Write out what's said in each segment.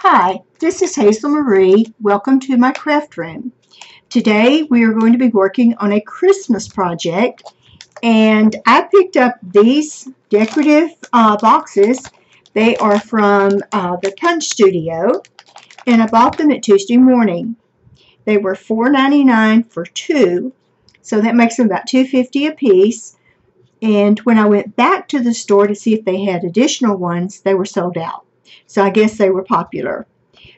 Hi, this is Hazel Marie. Welcome to my craft room. Today we are going to be working on a Christmas project, and I picked up these decorative boxes. They are from the Punch Studio, and I bought them at Tuesday morning. They were $4.99 for two, so that makes them about $2.50 a piece. And when I went back to the store to see if they had additional ones, they were sold out. So I guess they were popular.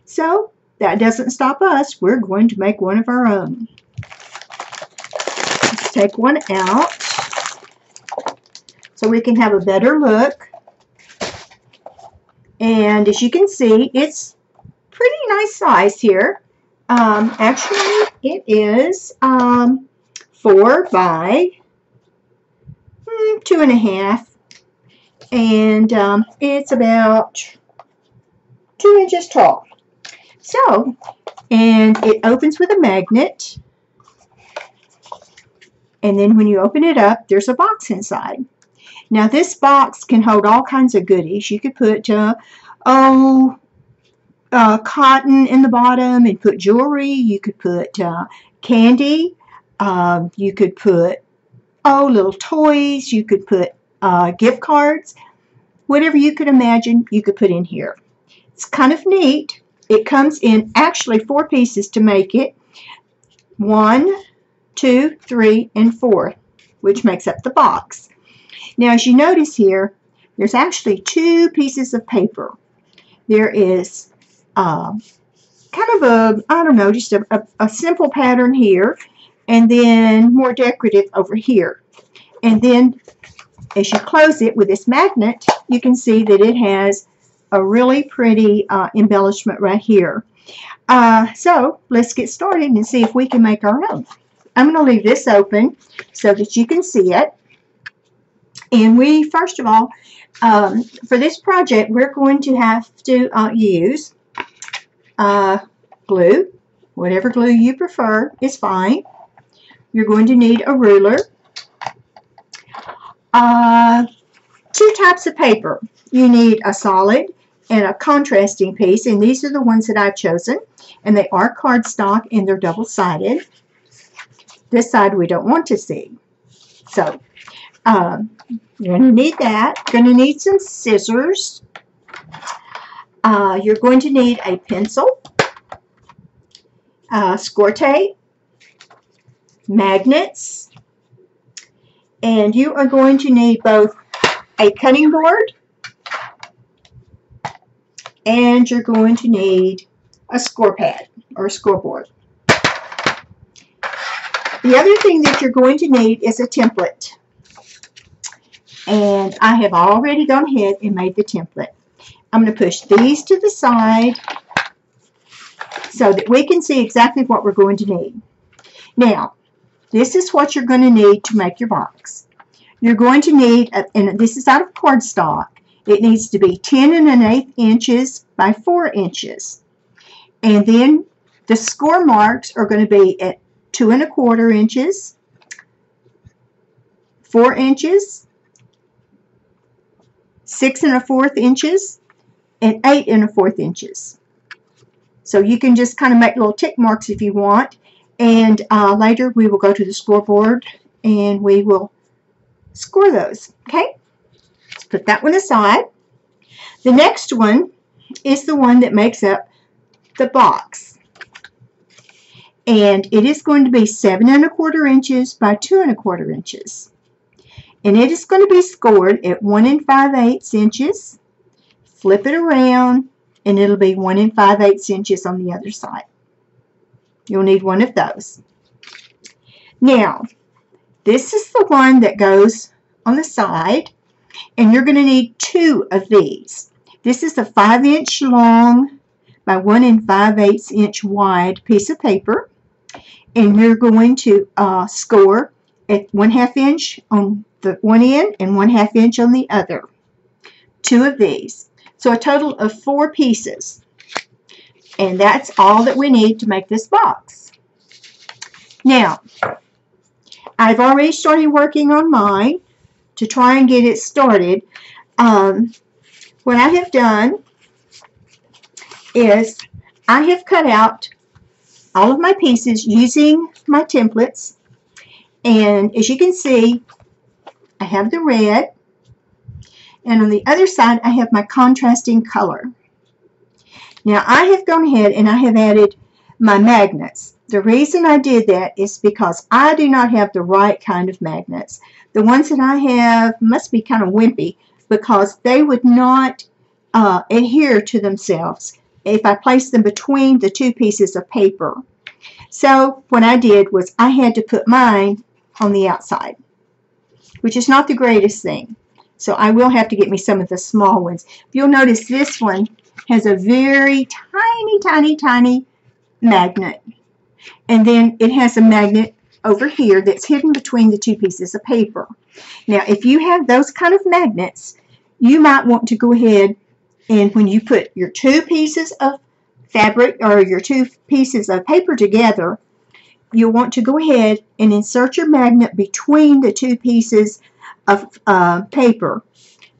So that doesn't stop us. We're going to make one of our own. Let's take one out so we can have a better look. And as you can see, it's pretty nice size here. Actually, it is 4 by 2.5, and it's about 2 inches tall. So, and it opens with a magnet, and then when you open it up, there's a box inside. Now this box can hold all kinds of goodies. You could put cotton in the bottom and put jewelry. You could put candy. You could put little toys. You could put gift cards. Whatever you could imagine, you could put in here. It's kind of neat. It comes in actually 4 pieces to make it. 1, 2, 3, and 4, which makes up the box. Now, as you notice here, there's actually 2 pieces of paper. There is kind of a, I don't know, just a simple pattern here, and then more decorative over here. And then as you close it with this magnet, you can see that it has a really pretty embellishment right here. So let's get started and see if we can make our own. I'm going to leave this open so that you can see it. And we, first of all, for this project, we're going to have to use glue. Whatever glue you prefer is fine. You're going to need a ruler. 2 types of paper. You need a solid and a contrasting piece, and these are the ones that I've chosen, and they are cardstock and they're double-sided. This side we don't want to see. So you're going to need that. You're going to need some scissors. You're going to need a pencil, score tape, magnets, and you are going to need both a cutting board and you're going to need a score pad or a scoreboard. The other thing that you're going to need is a template. And I have already gone ahead and made the template. I'm going to push these to the side so that we can see exactly what we're going to need. Now, this is what you're going to need to make your box. You're going to need, and this is out of cardstock, it needs to be 10 1/8 inches by 4 inches. And then the score marks are going to be at 2 1/4 inches, 4 inches, 6 1/4 inches, and 8 1/4 inches. So you can just kind of make little tick marks if you want. And later we will go to the scoreboard and we will score those. Okay? Let's put that one aside. The next one is the one that makes up the box. And it is going to be 7 1/4 inches by 2 1/4 inches. And it is going to be scored at 1 5/8 inches. Flip it around and it'll be 1 5/8 inches on the other side. You'll need one of those. Now, this is the one that goes on the side, and you're going to need 2 of these. This is a 5-inch long by 1 5/8 inch wide piece of paper, and you're going to score at 1/2 inch on the one end and 1/2 inch on the other. 2 of these. So a total of 4 pieces. And that's all that we need to make this box. Now, I've already started working on mine to try and get it started. What I have done is I have cut out all of my pieces using my templates, and as you can see, I have the red, and on the other side I have my contrasting color. Now I have gone ahead and I have added my magnets. The reason I did that is because I do not have the right kind of magnets. The ones that I have must be kind of wimpy because they would not adhere to themselves if I placed them between the two pieces of paper. So what I did was I had to put mine on the outside, which is not the greatest thing. So I will have to get me some of the small ones. You'll notice this one has a very tiny magnet. And then it has a magnet over here that's hidden between the two pieces of paper. Now, if you have those kind of magnets, you might want to go ahead and when you put your two pieces of fabric or your two pieces of paper together, you'll want to go ahead and insert your magnet between the two pieces of paper,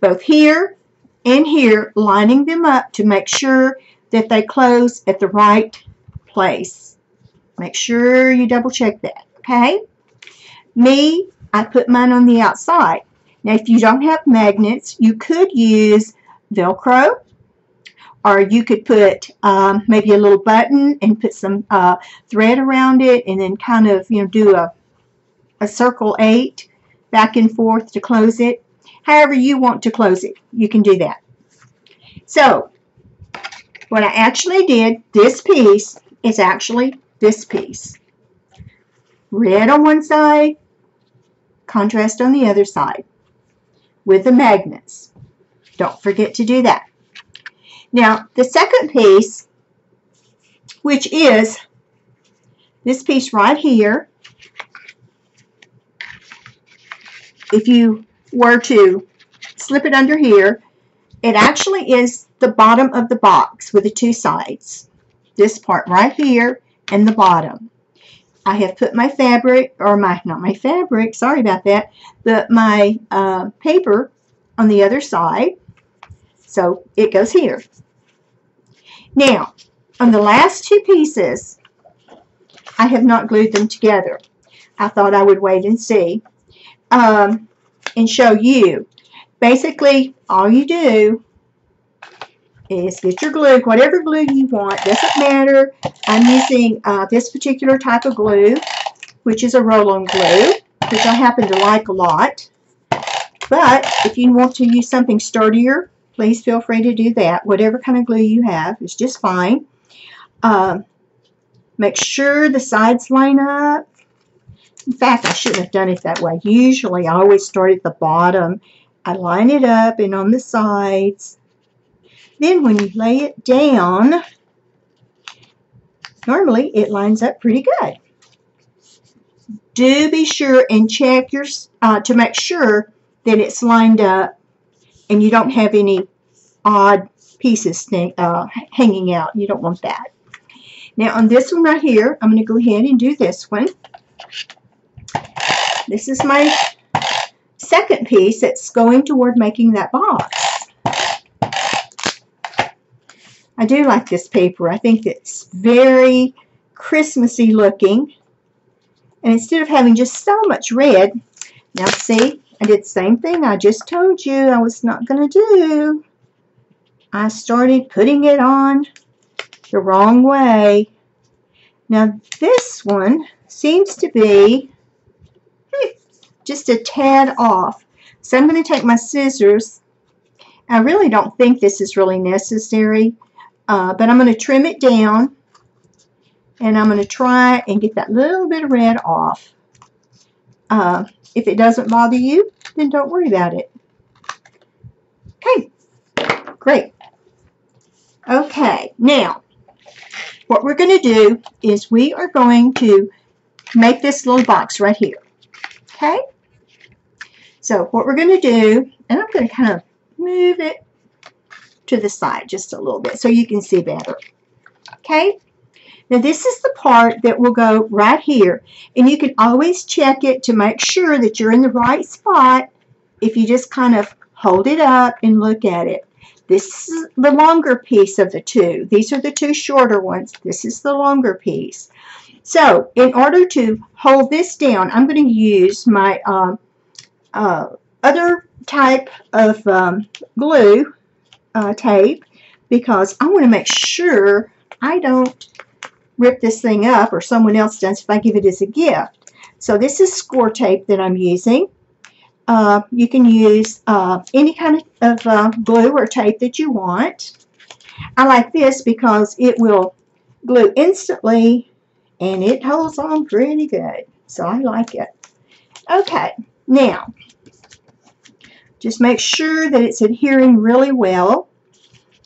both here and here, lining them up to make sure that they close at the right place. Make sure you double check that, okay? Me, I put mine on the outside. Now, if you don't have magnets, you could use Velcro, or you could put maybe a little button and put some thread around it and then kind of, do a circle 8 back and forth to close it. However you want to close it, you can do that. So, what I actually did, this piece is actually this piece. Red on one side, contrast on the other side with the magnets. Don't forget to do that. Now, the second piece, which is this piece right here, if you were to slip it under here, it actually is the bottom of the box with the two sides. This part right here and the bottom. I have put my fabric, or not my fabric, sorry about that, but my paper on the other side. So it goes here. Now, on the last two pieces, I have not glued them together. I thought I would wait and see and show you. Basically, all you do is get your glue, whatever glue you want, doesn't matter. I'm using this particular type of glue, which is a roll-on glue, which I happen to like a lot. But if you want to use something sturdier, please feel free to do that. Whatever kind of glue you have is just fine. Make sure the sides line up. In fact, I shouldn't have done it that way. Usually, I always start at the bottom. I line it up and on the sides. Then when you lay it down, normally it lines up pretty good. Do be sure and check your to make sure that it's lined up and you don't have any odd pieces hanging out. You don't want that. Now on this one right here, I'm going to go ahead and do this one. This is my second piece that's going toward making that box. I do like this paper. I think it's very Christmassy looking. And instead of having just so much red, now see, I did the same thing I just told you I was not going to do. I started putting it on the wrong way. Now this one seems to be just a tad off. So I'm going to take my scissors. I really don't think this is really necessary, but I'm going to trim it down, and I'm going to try and get that little bit of red off. If it doesn't bother you, then don't worry about it. Okay, great. Okay, now what we're going to do is we are going to make this little box right here. Okay, so what we're going to do, and I'm going to kind of move it to the side just a little bit so you can see better. Okay, now this is the part that will go right here, and you can always check it to make sure that you're in the right spot if you just kind of hold it up and look at it. This is the longer piece of the two. These are the two shorter ones. This is the longer piece. So in order to hold this down, I'm going to use my other type of glue tape, because I want to make sure I don't rip this thing up, or someone else does if I give it as a gift. So this is score tape that I'm using. You can use any kind of glue or tape that you want. I like this because it will glue instantly and it holds on pretty good. So I like it. Okay, now just make sure that it's adhering really well,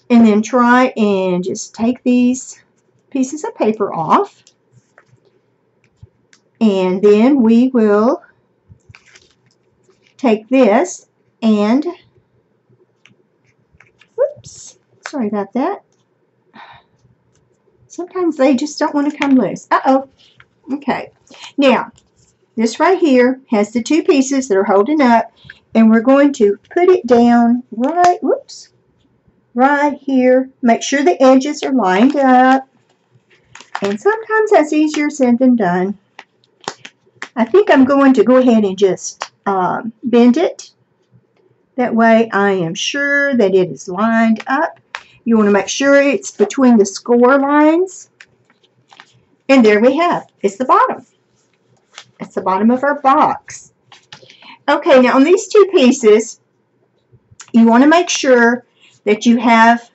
and then try and just take these pieces of paper off, and then we will take this and, whoops, sorry about that. Sometimes they just don't want to come loose. Uh-oh. Okay. Now, this right here has the two pieces that are holding up, and we're going to put it down right, whoops, right here. Make sure the edges are lined up, and sometimes that's easier said than done. I think I'm going to go ahead and just bend it. That way I am sure that it is lined up. You want to make sure it's between the score lines. And there we have, it's the bottom. It's the bottom of our box. Okay, now on these two pieces, you want to make sure that you have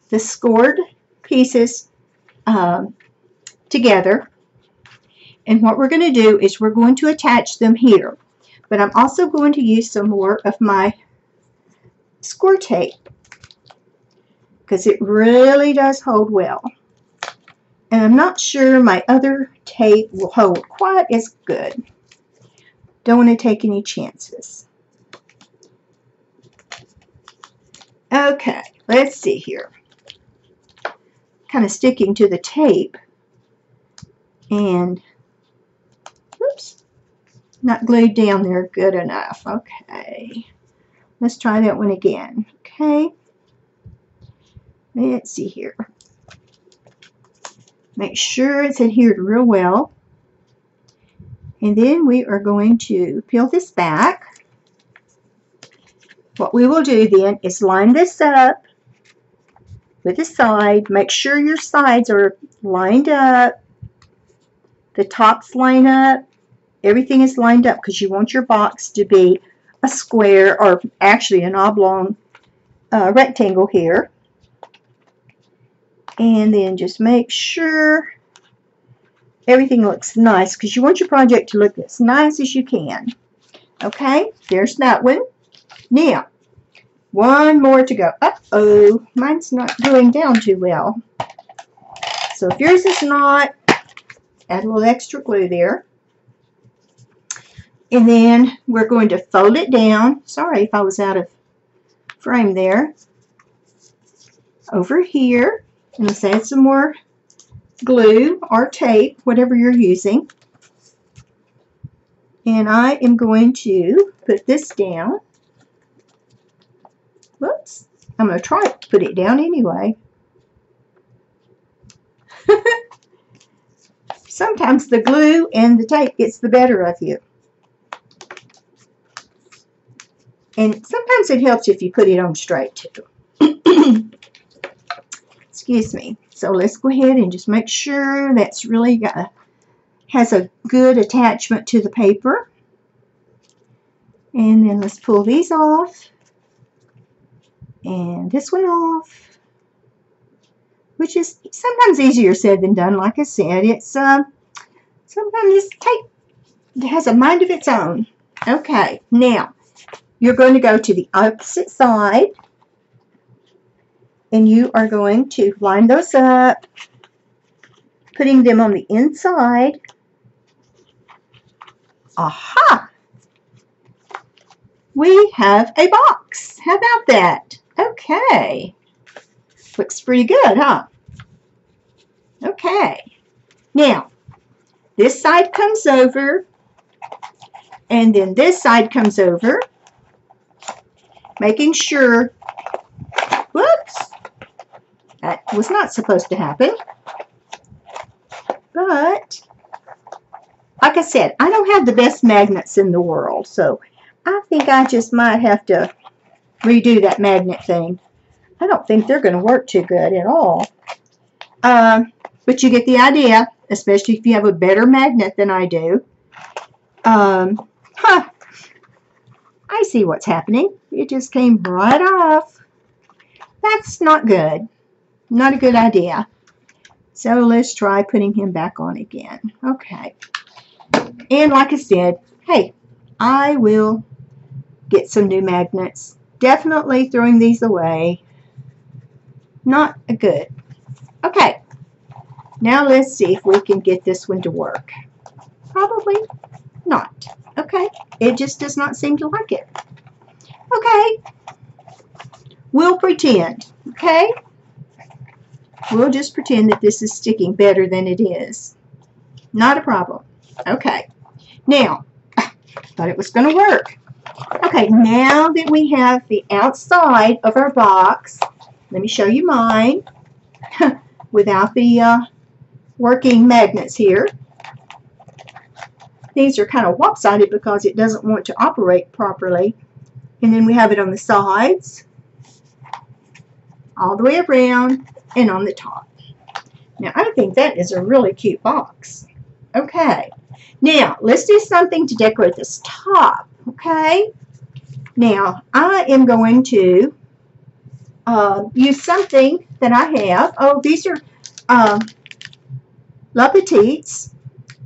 the scored pieces together. And what we're going to do is we're going to attach them here. But I'm also going to use some more of my score tape, because it really does hold well. And I'm not sure my other tape will hold quite as good. Don't want to take any chances. Okay, let's see here. Kind of sticking to the tape. And, whoops, not glued down there good enough. Okay, let's try that one again. Okay, let's see here. Make sure it's adhered real well. And then we are going to peel this back. What we will do then is line this up with the side. Make sure your sides are lined up. The tops line up. Everything is lined up because you want your box to be a square, or actually an oblong rectangle here. And then just make sure everything looks nice, because you want your project to look as nice as you can. Okay, there's that one. Now, one more to go. Uh-oh, mine's not going down too well. So if yours is not, add a little extra glue there. And then we're going to fold it down. Sorry if I was out of frame there. Over here. And let's add some more glue or tape, whatever you're using. And I am going to put this down. Whoops. I'm going to try to put it down anyway. Sometimes the glue and the tape gets the better of you. And sometimes it helps if you put it on straight too. Excuse me. So let's go ahead and just make sure that's really has a good attachment to the paper. And then let's pull these off. And this one off. Which is sometimes easier said than done. Like I said, it's sometimes this tape has a mind of its own. Okay, now you're going to go to the opposite side. And you are going to line those up, putting them on the inside. Aha! We have a box. How about that? Okay. Looks pretty good, huh? Okay. Now, this side comes over, and then this side comes over, making sure, was not supposed to happen. But, like I said, I don't have the best magnets in the world, so I think I just might have to redo that magnet thing. I don't think they're going to work too good at all. But you get the idea, especially if you have a better magnet than I do. I see what's happening. It just came right off. That's not good. Not a good idea. So let's try putting him back on again. Okay. And like I said, hey, I will get some new magnets. Definitely throwing these away. Not good. Okay. Now let's see if we can get this one to work. Probably not. Okay. It just does not seem to like it. Okay. We'll pretend. Okay. We'll just pretend that this is sticking better than it is. Not a problem. Okay. Now, thought it was going to work. Okay, now that we have the outside of our box, let me show you mine without the working magnets here. These are kind of lopsided because it doesn't want to operate properly. And then we have it on the sides, all the way around, and on the top. Now, I think that is a really cute box. Okay. Now, let's do something to decorate this top. Okay. Now, I am going to use something that I have. Oh, these are La Petites.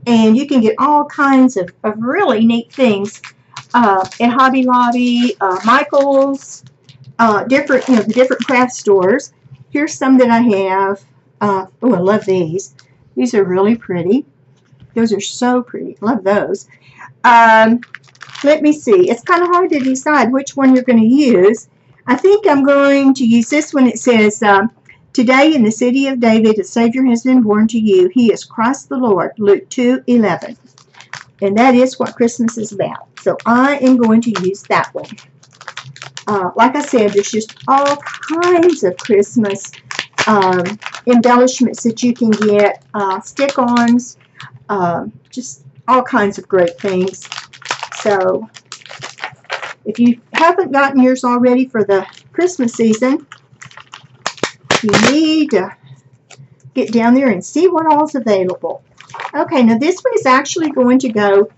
And you can get all kinds of really neat things at Hobby Lobby, Michael's, the different craft stores. Here's some that I have. Oh, I love these. These are really pretty. Those are so pretty. Love those. Let me see. It's kind of hard to decide which one you're going to use. I think I'm going to use this one. It says, today in the city of David, a Savior has been born to you. He is Christ the Lord. Luke 2:11. And that is what Christmas is about. So I am going to use that one. Like I said, there's just all kinds of Christmas embellishments that you can get. Stick-ons. Just all kinds of great things. So if you haven't gotten yours already for the Christmas season, you need to get down there and see what all is available. Okay, now this one is actually going to go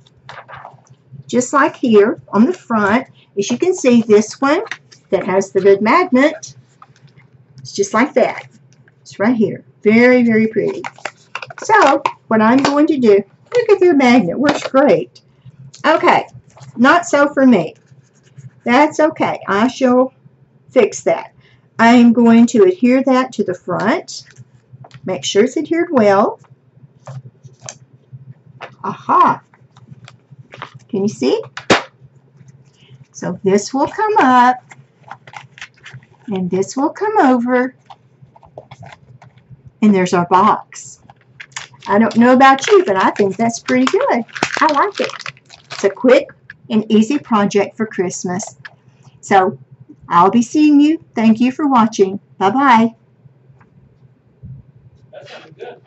just like here on the front. As you can see, this one that has the good magnet, it's just like that. It's right here. Very, very pretty. So, what I'm going to do, look at their magnet. Works great. Okay, not so for me. That's okay. I shall fix that. I'm going to adhere that to the front. Make sure it's adhered well. Aha! Can you see? So this will come up, and this will come over, and there's our box. I don't know about you, but I think that's pretty good. I like it. It's a quick and easy project for Christmas. So I'll be seeing you. Thank you for watching. Bye-bye. That sounded good.